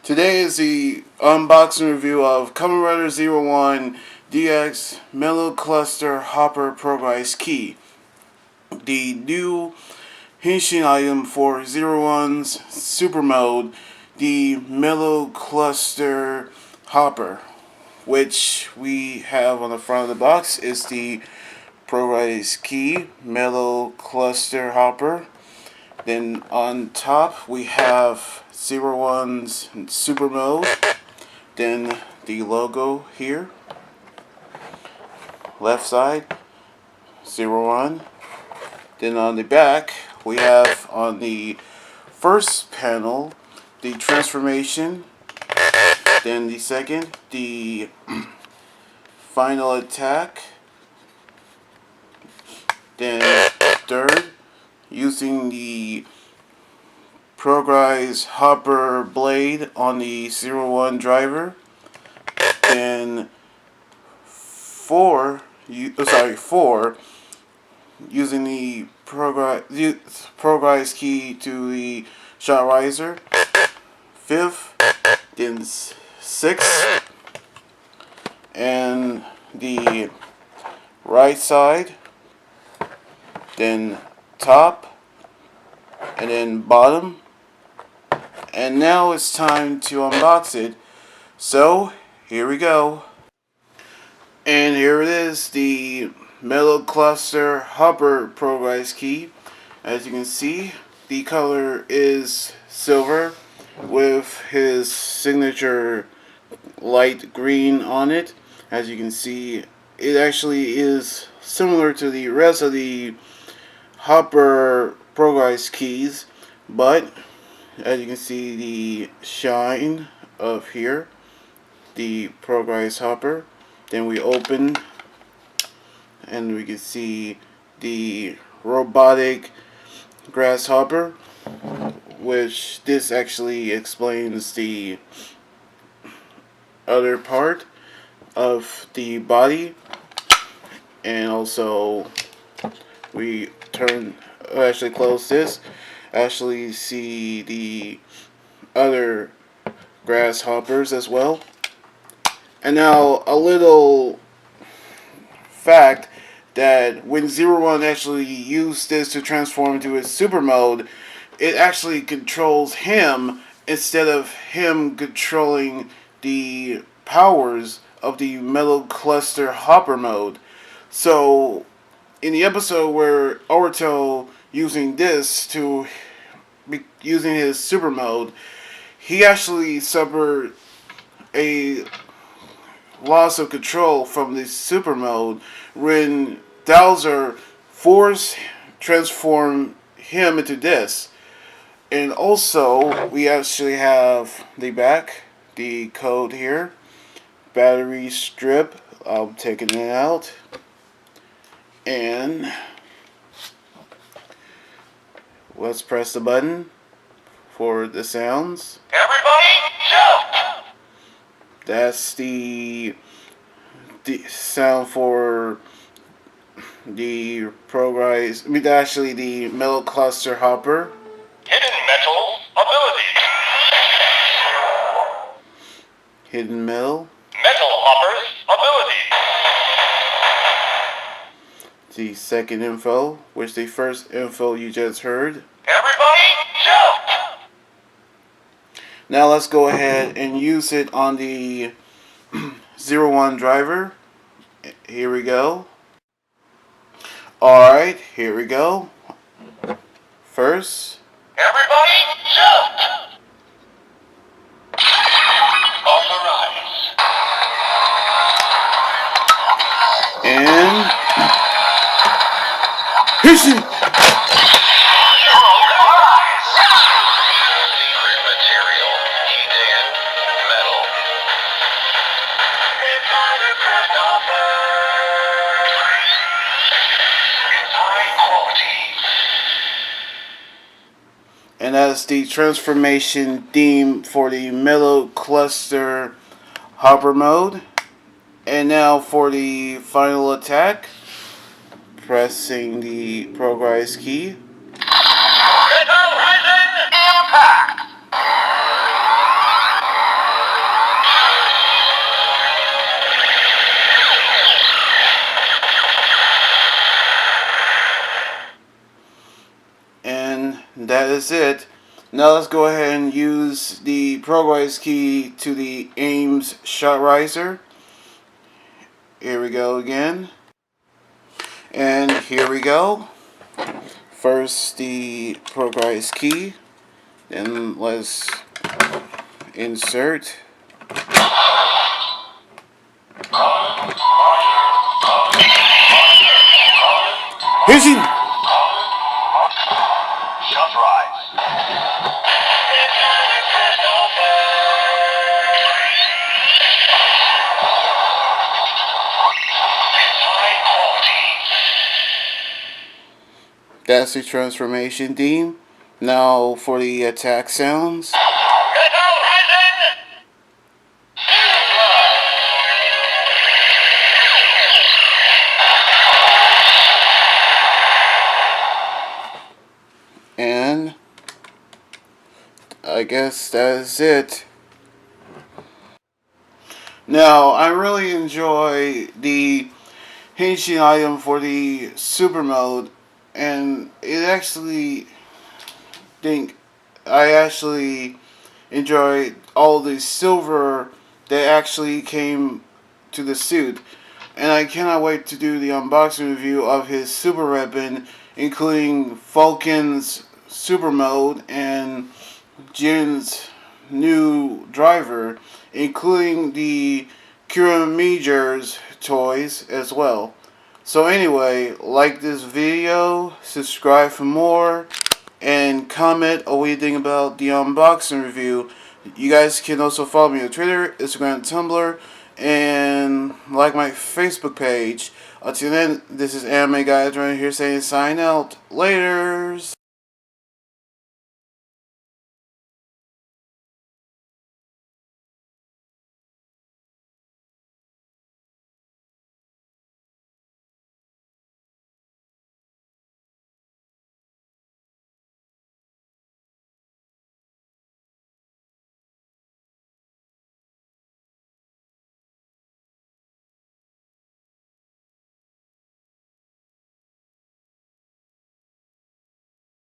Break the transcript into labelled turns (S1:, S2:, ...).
S1: Today is the unboxing review of Kamen Rider 01 DX metalcluster Hopper Progrise Key, the new Henshin item for 01's Super Mode, the metalcluster Hopper, which we have on the front of the box is the Progrise Key metalcluster Hopper. Then on top we have 01's Super Mode. Then the logo here. Left side, 01. Then on the back we have on the first panel the transformation. Then the second, the final attack. Then third, using the Progrise Hopper blade on the 01 driver. Then four, using the Progrise key to the shot riser. Fifth, then sixth, and the right side, then top, and then bottom. And now it's time to unbox it. So here we go. And here it is, the metalcluster Hopper Progrise key. As you can see, the color is silver with his signature light green on it. As you can see, it actually is similar to the rest of the Hopper Progrise keys, but as you can see, the shine of here, the Progrise Hopper. Then we open and we can see the robotic grasshopper, which this actually explains the other part of the body. And also we close this, actually see the other grasshoppers as well. And now a little fact that when 01 actually used this to transform into his super mode, it actually controls him instead of him controlling the powers of the metalcluster Hopper mode. So in the episode where Orito using this to using his super mode, he actually suffered a loss of control from the super mode when Dowser forced transform him into this. And also we actually have the back, the code here, battery strip. I'm taking it out, and let's press the button for the sounds.
S2: Everybody jump!
S1: That's the sound for the Progrise. Actually, the metalcluster Hopper.
S2: Hidden metal ability.
S1: Hidden metal.
S2: Metal Hopper's ability.
S1: The second info, which the first info you just heard.
S2: Everybody jump!
S1: Now let's go ahead and use it on the 01 driver. Here we go. Alright, here we go. First.
S2: Everybody jump! Authorize.
S1: And Henshin!
S2: Secret material, heat and metal. It's high quality.
S1: And that's the transformation theme for the metalcluster Hopper mode. And now for the final attack, pressing the Progrise key.
S2: Metal Rising Impact!
S1: is it. Now let's go ahead and use the Progrise key to the Aim's shot riser. Here we go again. And here we go. First the Progrise key. Then let's insert. Hissing! That's the transformation theme. Now for the attack sounds. And I guess that's it. Now, I really enjoy the hinging item for the super mode, and I actually enjoyed all the silver that actually came to the suit, and I cannot wait to do the unboxing review of his super weapon, including Falcon's super mode and Jin's new driver, including the Kuramiger's toys as well. So anyway, like this video, subscribe for more, and comment what you think about the unboxing review. You guys can also follow me on Twitter, Instagram, Tumblr, and like my Facebook page. Until then, this is Anime Guys right here saying sign out. Laters!